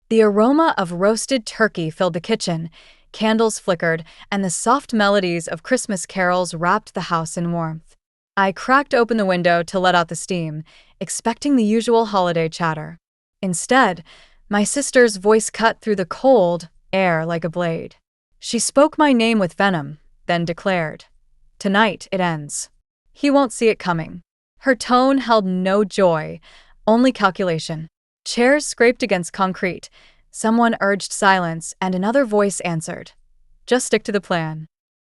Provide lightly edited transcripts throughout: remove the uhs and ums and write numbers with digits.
The aroma of roasted turkey filled the kitchen, candles flickered, and the soft melodies of Christmas carols wrapped the house in warmth. I cracked open the window to let out the steam, expecting the usual holiday chatter. Instead, my sister's voice cut through the cold air like a blade. She spoke my name with venom, then declared, "Tonight it ends. He won't see it coming." Her tone held no joy, only calculation. Chairs scraped against concrete. Someone urged silence, and another voice answered, "Just stick to the plan."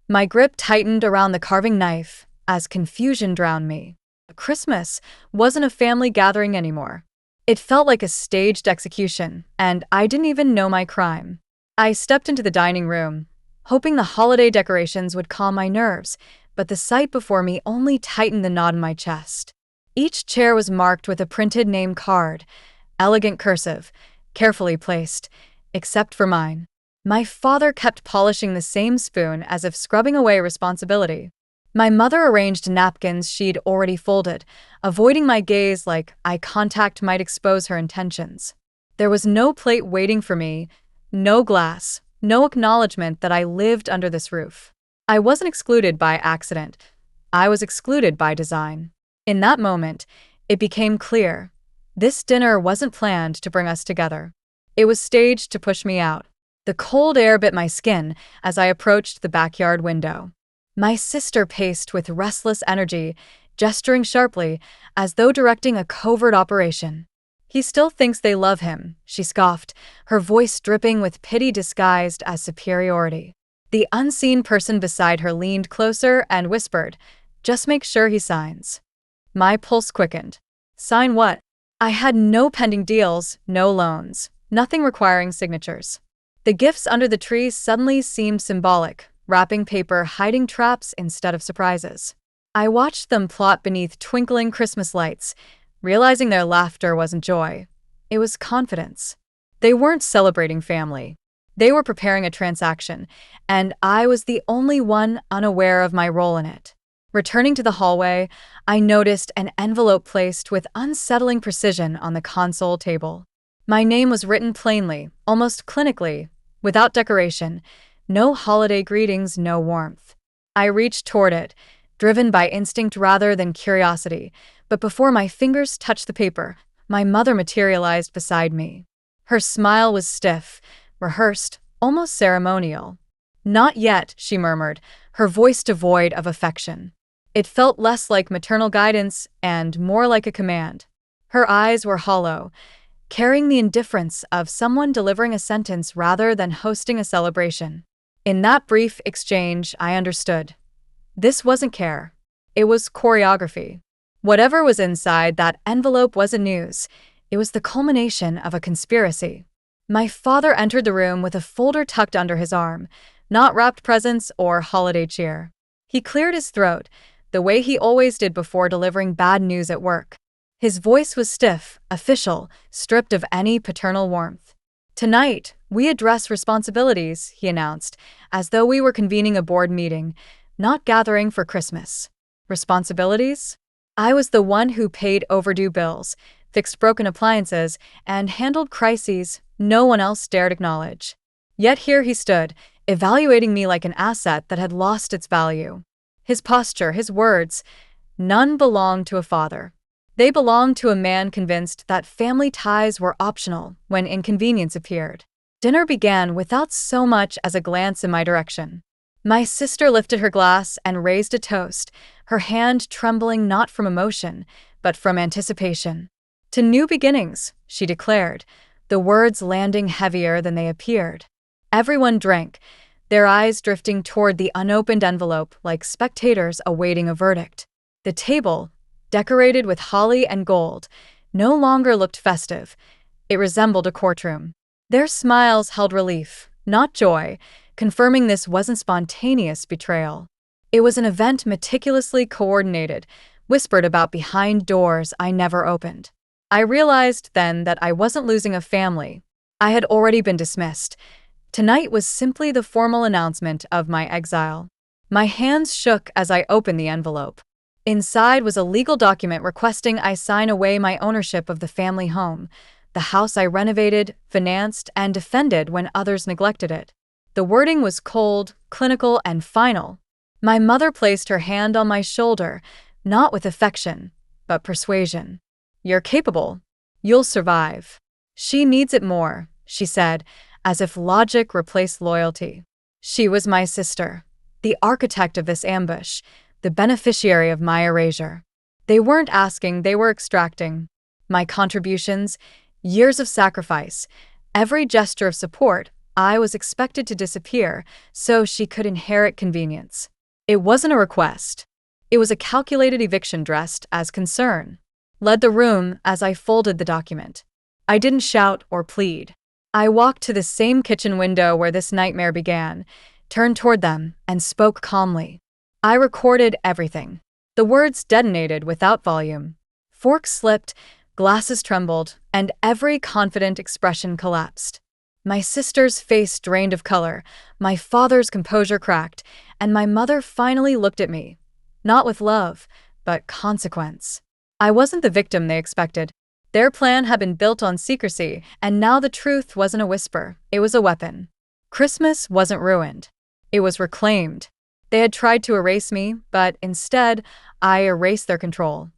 My grip tightened around the carving knife as confusion drowned me. Christmas wasn't a family gathering anymore. It felt like a staged execution, and I didn't even know my crime. I stepped into the dining room, hoping the holiday decorations would calm my nerves, but the sight before me only tightened the knot in my chest. Each chair was marked with a printed name card, elegant cursive, carefully placed, except for mine. My father kept polishing the same spoon as if scrubbing away responsibility. My mother arranged napkins she'd already folded, avoiding my gaze like eye contact might expose her intentions. There was no plate waiting for me, no glass, no acknowledgement that I lived under this roof. I wasn't excluded by accident. I was excluded by design. In that moment, it became clear. This dinner wasn't planned to bring us together. It was staged to push me out. The cold air bit my skin as I approached the backyard window. My sister paced with restless energy, gesturing sharply, as though directing a covert operation. "He still thinks they love him," she scoffed, her voice dripping with pity disguised as superiority. The unseen person beside her leaned closer and whispered, "Just make sure he signs." My pulse quickened. Sign what? I had no pending deals, no loans, nothing requiring signatures. The gifts under the tree suddenly seemed symbolic, wrapping paper hiding traps instead of surprises. I watched them plot beneath twinkling Christmas lights, realizing their laughter wasn't joy. It was confidence. They weren't celebrating family. They were preparing a transaction, and I was the only one unaware of my role in it. Returning to the hallway, I noticed an envelope placed with unsettling precision on the console table. My name was written plainly, almost clinically, without decoration. No holiday greetings, no warmth. I reached toward it, driven by instinct rather than curiosity, but before my fingers touched the paper, my mother materialized beside me. Her smile was stiff, rehearsed, almost ceremonial. "Not yet," she murmured, her voice devoid of affection. It felt less like maternal guidance and more like a command. Her eyes were hollow, carrying the indifference of someone delivering a sentence rather than hosting a celebration. In that brief exchange, I understood. This wasn't care. It was choreography. Whatever was inside that envelope wasn't news. It was the culmination of a conspiracy. My father entered the room with a folder tucked under his arm, not wrapped presents or holiday cheer. He cleared his throat, the way he always did before delivering bad news at work. His voice was stiff, official, stripped of any paternal warmth. "Tonight, we address responsibilities," he announced, as though we were convening a board meeting, not gathering for Christmas. Responsibilities? I was the one who paid overdue bills, fixed broken appliances, and handled crises no one else dared acknowledge. Yet here he stood, evaluating me like an asset that had lost its value. His posture, his words, none belonged to a father. They belonged to a man convinced that family ties were optional when inconvenience appeared. Dinner began without so much as a glance in my direction. My sister lifted her glass and raised a toast, her hand trembling not from emotion, but from anticipation. "To new beginnings," she declared, the words landing heavier than they appeared. Everyone drank, their eyes drifting toward the unopened envelope like spectators awaiting a verdict. The table, decorated with holly and gold, no longer looked festive. It resembled a courtroom. Their smiles held relief, not joy, confirming this wasn't spontaneous betrayal. It was an event meticulously coordinated, whispered about behind doors I never opened. I realized then that I wasn't losing a family. I had already been dismissed. Tonight was simply the formal announcement of my exile. My hands shook as I opened the envelope. Inside was a legal document requesting I sign away my ownership of the family home, the house I renovated, financed, and defended when others neglected it. The wording was cold, clinical, and final. My mother placed her hand on my shoulder, not with affection, but persuasion. "You're capable. You'll survive." "She needs it more," she said, as if logic replaced loyalty. She was my sister, the architect of this ambush, the beneficiary of my erasure. They weren't asking, they were extracting. My contributions, years of sacrifice, every gesture of support, I was expected to disappear so she could inherit convenience. It wasn't a request. It was a calculated eviction dressed as concern. Led the room as I folded the document. I didn't shout or plead. I walked to the same kitchen window where this nightmare began, turned toward them, and spoke calmly. I recorded everything. The words detonated without volume. Forks slipped, glasses trembled, and every confident expression collapsed. My sister's face drained of color, my father's composure cracked, and my mother finally looked at me. Not with love, but consequence. I wasn't the victim they expected. Their plan had been built on secrecy, and now the truth wasn't a whisper, it was a weapon. Christmas wasn't ruined. It was reclaimed. They had tried to erase me, but instead, I erased their control.